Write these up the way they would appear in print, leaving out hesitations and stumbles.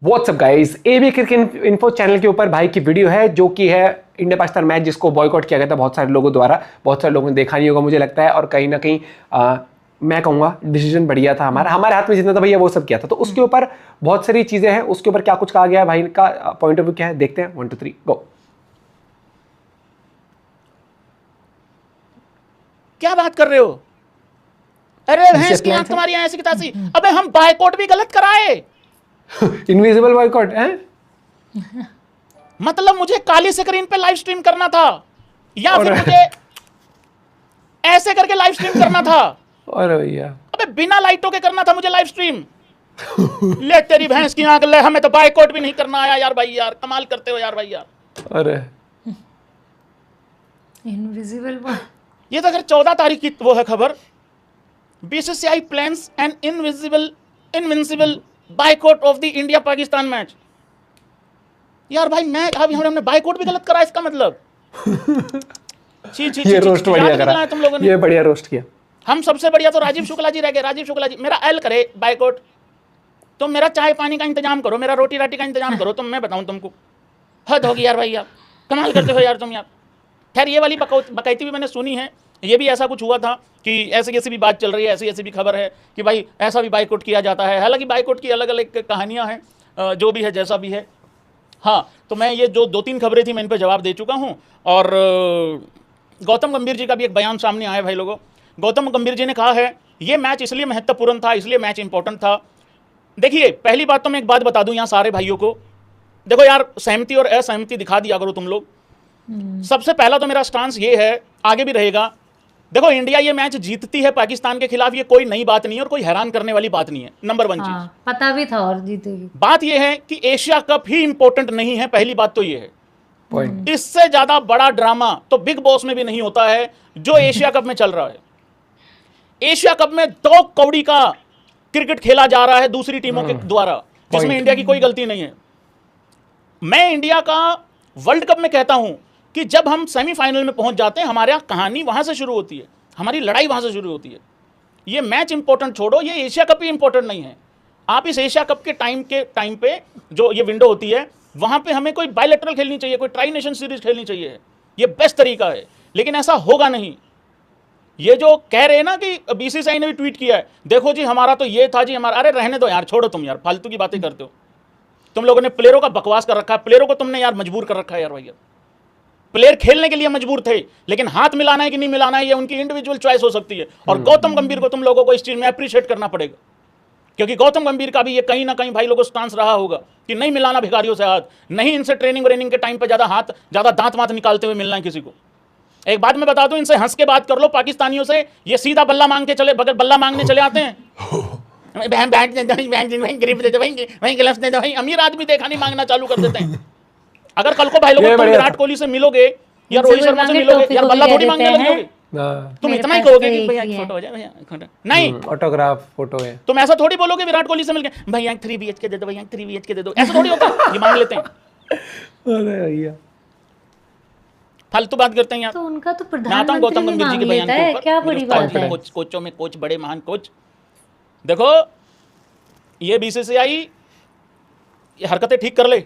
WhatsApp guys, AB cricket info channel के ऊपर भाई की वीडियो है जो कि है इंडिया पाकिस्तान मैच जिसको बॉयकॉट किया गया था बहुत सारे लोगों द्वारा। बहुत सारे लोगों ने देखा नहीं होगा मुझे लगता है, और कहीं ना कहीं मैं कहूँगा डिसीजन बढ़िया था हमारे हाथ में जितना था भैया वो सब किया था। तो उसके ऊपर बहुत सारी चीज़ें हैं, उसके ऊपर क्या कुछ कहा गया है, भाई का पॉइंट ऑफ व्यू क्या है, देखते हैं। 1 2 3 गो। क्या बात कर रहे हो? अरे भैंस की आंख तुम्हारी ऐसी की तैसी। अबे हम बायकॉट भी गलत कराए। इनविजिबल बॉयकॉट है मतलब मुझे काली स्क्रीन पे लाइव स्ट्रीम करना था या फिर मुझे ऐसे करके लाइव स्ट्रीम करना था। और भैया अबे बिना लाइटों के करना था मुझे लाइव स्ट्रीम। ले तेरी भैंस की आंख ले, हमें तो बायकॉट भी नहीं करना आया यार भाई, यार कमाल करते हो यार भाई यार। अरे इनविजिबल ये तो अगर 14 तारीख की वो है खबर, BCCI plans an invincible boycott of the India Pakistan match. यार भाई मैं अभी हमने बायकॉट भी गलत करा, इसका मतलब ये रोस्ट बढ़िया करा तुम लोगों ने, ये बढ़िया रोस्ट किया। हम सबसे बढ़िया तो राजीव शुक्ला जी रह गए। राजीव शुक्ला जी मेरा एल करे बायकॉट, तुम मेरा चाय पानी का इंतजाम करो, मेरा रोटी राटी का इंतजाम करो, तुम मैं बताऊं तुमको। हद होगी यार भाई, यार कमाल करते हो यार तुम यार। खैर ये वाली बकैती भी मैंने सुनी है, ये भी ऐसा कुछ हुआ था कि ऐसी भी बात चल रही है, ऐसी भी खबर है कि भाई ऐसा भी बायकॉट किया जाता है। हालांकि बायकॉट की अलग अलग कहानियां हैं, जो भी है जैसा भी है। हाँ, तो मैं ये जो 2-3 खबरें थी मैं इन पर जवाब दे चुका हूँ। और गौतम गंभीर जी का भी एक बयान सामने आया भाई लोगों। गौतम गंभीर जी ने कहा है ये मैच इसलिए महत्वपूर्ण था, इसलिए मैच इंपॉर्टेंट था। देखिए पहली बात तो मैं एक बात बता दूं यहाँ सारे भाइयों को, देखो यार सहमति और असहमति दिखा दिया करो तुम लोग। सबसे पहला तो मेरा स्टांस ये है, आगे भी रहेगा। देखो इंडिया ये मैच जीतती है पाकिस्तान के खिलाफ, ये कोई नई बात नहीं है और कोई हैरान करने वाली बात नहीं है। नंबर 1 चीज पता भी था और जीतेगी। बात ये है कि एशिया कप ही इंपॉर्टेंट नहीं है, पहली बात तो ये है। पॉइंट इससे ज्यादा बड़ा ड्रामा तो बिग बॉस में भी नहीं होता है जो एशिया कप में चल रहा है। एशिया कप में 2 कौड़ी का क्रिकेट खेला जा रहा है दूसरी टीमों के द्वारा, जिसमें इंडिया की कोई गलती नहीं है। मैं इंडिया का वर्ल्ड कप में कहता हूं कि जब हम सेमीफाइनल में पहुंच जाते हैं हमारे कहानी वहां से शुरू होती है, हमारी लड़ाई वहां से शुरू होती है। ये मैच इंपॉर्टेंट छोड़ो, ये एशिया कप ही इंपॉर्टेंट नहीं है। आप इस एशिया कप के टाइम पे जो ये विंडो होती है वहां पे हमें कोई बायलैटरल खेलनी चाहिए, कोई ट्राई नेशन सीरीज खेलनी चाहिए, ये बेस्ट तरीका है। लेकिन ऐसा होगा नहीं। ये जो कह रहे हैं ना कि बीसीसीआई ने भी ट्वीट किया है, देखो जी हमारा तो ये था जी हमारा, अरे रहने दो यार, छोड़ो तुम यार, फालतू की बातें करते हो। तुम लोगों ने प्लेयरों का बकवास कर रखा है, प्लेयरों को तुमने यार मजबूर कर रखा है यार भैया। प्लेयर खेलने के लिए मजबूर थे, लेकिन हाथ मिलाना है कि नहीं मिलाना है ये उनकी इंडिविजुअल चॉइस हो सकती है। और गौतम गंभीर को तुम लोगों को इस चीज में अप्रिशिएट करना पड़ेगा, क्योंकि गौतम गंभीर का भी ये कहीं ना कहीं भाई लोगों स्टांस रहा होगा कि नहीं मिलाना भिखारियों से हाथ, नहीं इनसे ट्रेनिंग व्रेनिंग के टाइम पे ज्यादा दांत वात निकालते हुए मिलना है किसी को। एक बात मैं बता दूं, इनसे हंस के बात कर लो पाकिस्तानियों से, ये सीधा बल्ला मांग के चले, बगैर बल्ला मांगने चले आते हैं। अमीर आदमी देखा नहीं मांगना चालू कर देते हैं। अगर कल को भाई लोगों तुम विराट कोहली से मिलोगे या रोहित शर्मा से मिलोगे, यार बल्ला थोड़ी मांगने लगोगे। तुम इतना ही कहोगे कि भैया एक फोटो हो जाए, भैया नहीं ऑटोग्राफ फोटो है। तुम ऐसा थोड़ी बोलोगे विराट कोहली से मिलके भैया 3 BHK दे दो, भैया 3 BHK दे दो, ऐसा थोड़ी होता है। ये मांग लेते हैं। अरे भैया फालतू बात करते हैं यार। तो उनका तो मैं आता हूं गौतम गंभीर जी के बयान के ऊपर। क्या बड़ी बात है। कोचों में कोच, बड़े महान कोच। देखो ये बीसीसीआई हरकतें ठीक कर ले।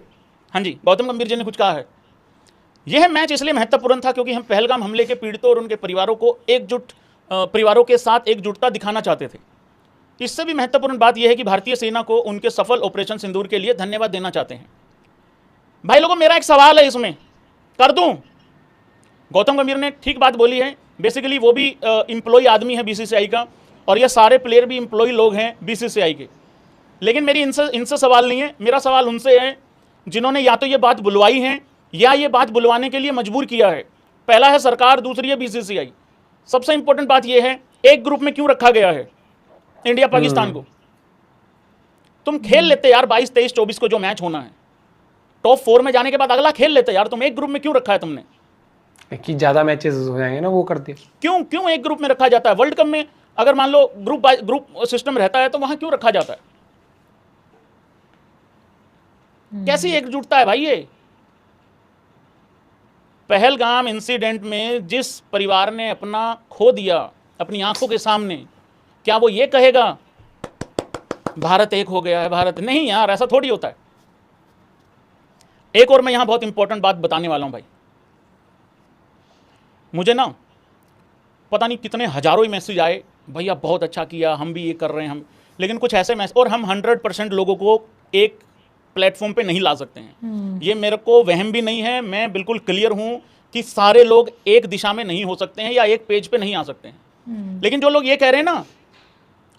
हाँ जी, गौतम गंभीर जी ने कुछ कहा है, यह मैच इसलिए महत्वपूर्ण था क्योंकि हम पहलगाम हमले के पीड़ितों और उनके परिवारों के साथ एकजुटता दिखाना चाहते थे। इससे भी महत्वपूर्ण बात यह है कि भारतीय सेना को उनके सफल ऑपरेशन सिंदूर के लिए धन्यवाद देना चाहते हैं। भाई लोगों मेरा एक सवाल है, इसमें कर दूं। गौतम गंभीर ने ठीक बात बोली है, बेसिकली वो भी एम्प्लॉय आदमी है बीसीसीआई का, और ये सारे प्लेयर भी एम्प्लॉय लोग हैं बीसीसीआई के। लेकिन मेरी इनसे सवाल नहीं है, मेरा सवाल उनसे है जिन्होंने या तो ये बात बुलवाई है या ये बात बुलवाने के लिए मजबूर किया है। पहला है सरकार, दूसरी है बीसीसीआई। सबसे इंपॉर्टेंट बात यह है, एक ग्रुप में क्यों रखा गया है इंडिया पाकिस्तान को। तुम खेल लेते यार 22, 23, 24 को जो मैच होना है, टॉप 4 में जाने के बाद अगला खेल लेते यार। तुम एक ग्रुप में क्यों रखा है तुमने, कि ज्यादा मैचेस हो जाएंगे ना, वो करते क्यों एक ग्रुप में रखा जाता है। वर्ल्ड कप में अगर मान लो ग्रुप सिस्टम रहता है तो वहां क्यों रखा जाता है। कैसी एकजुटता है भाई ये। पहलगाम इंसिडेंट में जिस परिवार ने अपना खो दिया अपनी आंखों के सामने, क्या वो ये कहेगा भारत एक हो गया है? भारत नहीं यार, ऐसा थोड़ी होता है। एक और मैं यहां बहुत इंपॉर्टेंट बात बताने वाला हूं भाई। मुझे ना पता नहीं कितने हजारों ही मैसेज आए, भैया बहुत अच्छा किया, हम भी ये कर रहे हैं, हम, लेकिन कुछ ऐसे मैसेज, और हम 100% लोगों को एक प्लेटफॉर्म पे नहीं ला सकते हैं। ये मेरे को वहम भी नहीं है, मैं बिल्कुल क्लियर हूं कि सारे लोग एक दिशा में नहीं हो सकते हैं या एक पेज पे नहीं आ सकते हैं। लेकिन जो लोग ये कह रहे हैं ना,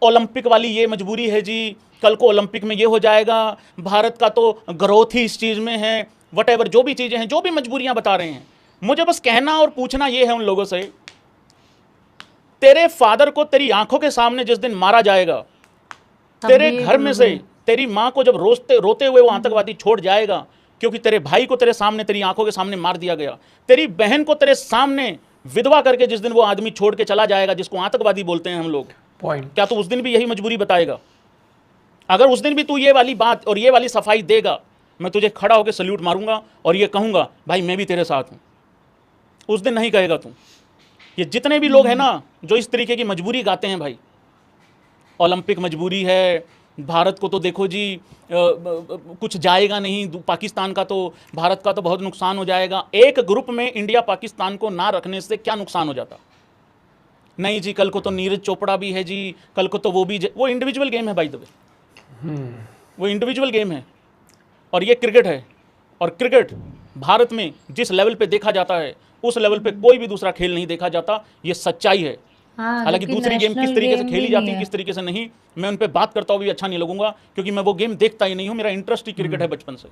ओलंपिक वाली ये मजबूरी है जी, कल को ओलंपिक में ये हो जाएगा, भारत का तो ग्रोथ ही इस चीज़ में है, वटेवर जो भी चीज़ें हैं, जो भी मजबूरियां बता रहे हैं, मुझे बस कहना और पूछना ये है उन लोगों से, तेरे फादर को तेरी आंखों के सामने जिस दिन मारा जाएगा, तेरे घर में से तेरी माँ को जब रोते हुए वो आतंकवादी छोड़ जाएगा, क्योंकि तेरे भाई को तेरे सामने, तेरी आंखों के सामने मार दिया गया, तेरी बहन को तेरे सामने विधवा करके जिस दिन वो आदमी छोड़ के चला जाएगा, जिसको आतंकवादी बोलते हैं हम लोग, पॉइंट, क्या तू उस दिन भी यही मजबूरी बताएगा? अगर उस दिन भी तू ये वाली बात और ये वाली सफाई देगा, मैं तुझे खड़ा होकर सल्यूट मारूंगा और ये कहूंगा भाई मैं भी तेरे साथ हूं। उस दिन नहीं कहेगा तू। ये जितने भी लोग हैं ना जो इस तरीके की मजबूरी गाते हैं, भाई ओलंपिक मजबूरी है, भारत को तो देखो जी कुछ जाएगा नहीं, पाकिस्तान का तो, भारत का तो बहुत नुकसान हो जाएगा। एक ग्रुप में इंडिया पाकिस्तान को ना रखने से क्या नुकसान हो जाता? नहीं जी, कल को तो नीरज चोपड़ा भी है जी, कल को तो वो भी, वो इंडिविजुअल गेम है भाई दबे, वो इंडिविजुअल गेम है और ये क्रिकेट है। और क्रिकेट भारत में जिस लेवल पे देखा जाता है उस लेवल पे कोई भी दूसरा खेल नहीं देखा जाता, ये सच्चाई है। हालांकि दूसरी गेम किस तरीके से खेली जाती है, किस तरीके से नहीं, मैं उन पे बात करता हुआ भी अच्छा नहीं लगूंगा, क्योंकि मैं वो गेम देखता ही नहीं हूं। मेरा इंटरेस्ट ही क्रिकेट है बचपन से,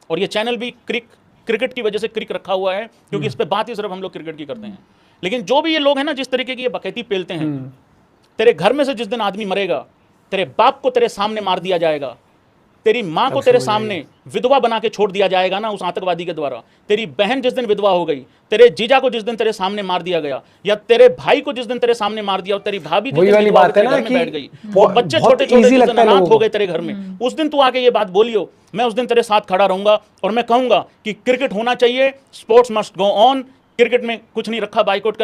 और ये चैनल भी क्रिकेट की वजह से क्रिक रखा हुआ है, क्योंकि इस पे बात ही सिर्फ हम लोग क्रिकेट की करते हैं। लेकिन जो भी ये लोग हैं ना जिस तरीके की ये बकैती पेलते हैं, तेरे घर में से जिस दिन आदमी मरेगा, तेरे बाप को तेरे सामने मार दिया जाएगा, तेरी माँ को तेरे सामने विधवा बना के छोड़ दिया जाएगा ना उस आतंकवादी के द्वारा, तेरी बहन जिस दिन विधवा हो गई, तेरे जीजा को जिस दिन तेरे सामने मार दिया गया, या तेरे भाई को जिस दिन तेरे सामने मार दिया, और तेरी भाभी जिस दिन विधवा होकर घर में बैठ गई, वो बच्चे छोटे छोटे जिस दिन अनाथ हो गए तेरे घर में, उस दिन तू आके ये बात बोलियो, मैं उस दिन तेरे साथ खड़ा रहूंगा और मैं कहूंगा कि क्रिकेट होना चाहिए, sports must go on. Cricket में कुछ नहीं रखा बाइकआउट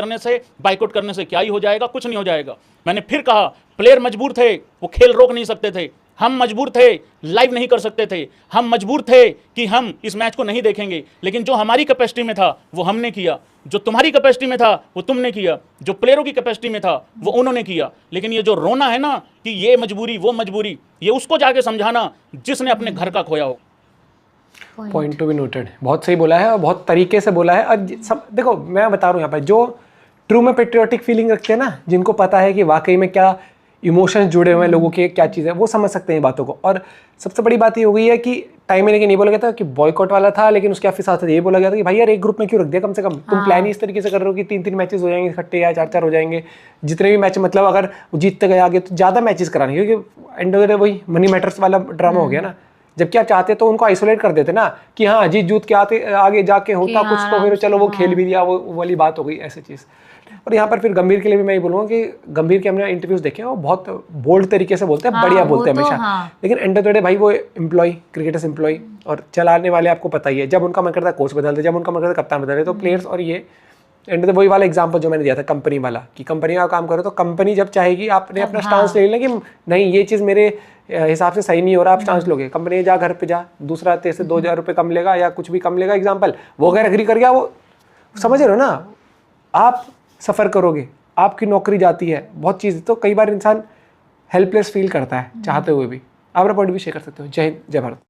करने से क्या ही हो जाएगा, कुछ नहीं हो जाएगा। मैंने फिर कहा, प्लेयर मजबूर थे, वो खेल रोक नहीं सकते थे, हम मजबूर थे, लाइव नहीं कर सकते थे, हम मजबूर थे कि हम इस मैच को नहीं देखेंगे, लेकिन जो हमारी कैपेसिटी में था वो हमने किया, जो तुम्हारी कैपेसिटी में था वो तुमने किया, जो प्लेयरों की कैपेसिटी में था वो उन्होंने किया। लेकिन ये जो रोना है ना कि ये मजबूरी वो मजबूरी, ये उसको जाके समझाना जिसने अपने घर का खोया हो। पॉइंट टू बी नोटेड, बहुत सही बोला है और बहुत तरीके से बोला है। और सब देखो, मैं बता रहा हूँ यहाँ पर जो ट्रू में पेट्रियोटिक फीलिंग रखते हैं ना, जिनको पता है कि वाकई में क्या इमोशंस जुड़े हुए हैं लोगों के, क्या चीज़ है, वो समझ सकते हैं बातों को। और सबसे बड़ी बात ये हो गई है कि टाइम में लेकिन नहीं बोला गया था कि बॉयकॉट वाला था, लेकिन उसके साथ साथ ये बोला गया था कि भाई यार एक ग्रुप में क्यों रख दिया, कम से कम तुम प्लान ही इस तरीके से कर रहे हो कि 3-3 मैचेस हो जाएंगे इकट्ठे या 4-4 हो जाएंगे, जितने भी मैच, मतलब अगर जीतते गए आगे तो ज़्यादा मैचेस कराने, क्योंकि एंड ऑफ द डे वही मनी मैटर्स वाला ड्रामा हो गया ना। जबकि आप चाहते तो उनको आइसोलेट कर देते ना कि हाँ जीत जूत के आते आगे जाके होता कुछ, तो फिर चलो वो खेल भी लिया, वो वाली बात हो गई, ऐसी चीज़। और यहाँ पर फिर गंभीर के लिए भी मैं ये बोलूँगा कि गंभीर के हमने इंटरव्यूज देखे हैं, वो बहुत बोल्ड तरीके से बोलते हैं, बढ़िया बोलते हैं हमेशा। लेकिन एंड ऑफ द डे भाई वो एम्प्लॉय, क्रिकेटर्स एम्प्लॉय, और चलाने वाले आपको पता ही है, जब उनका मन करता है कोच बदलते, जब उनका मन करता है कप्तान बदलते, तो प्लेयर्स। और ये एंड वही वाला एग्जाम्पल जो मैंने दिया था कंपनी वाला, कि कंपनी का काम करो तो कंपनी जब चाहेगी आपने अपना स्टांस ले लेना कि नहीं ये चीज़ मेरे हिसाब से सही नहीं हो रहा, आप स्टांस लोगे, कंपनी जा घर पे जा, दूसरा तेरे से 2000 रुपये कम लेगा या कुछ भी कम लेगा एग्जाम्पल, वो अगर एग्री कर गया, वो समझ रहे हो ना, आप सफ़र करोगे, आपकी नौकरी जाती है, बहुत चीज़। तो कई बार इंसान हेल्पलेस फील करता है चाहते हुए भी। आप अपना पॉइंट भी शेयर कर सकते हो। जय हिंद, जय भारत।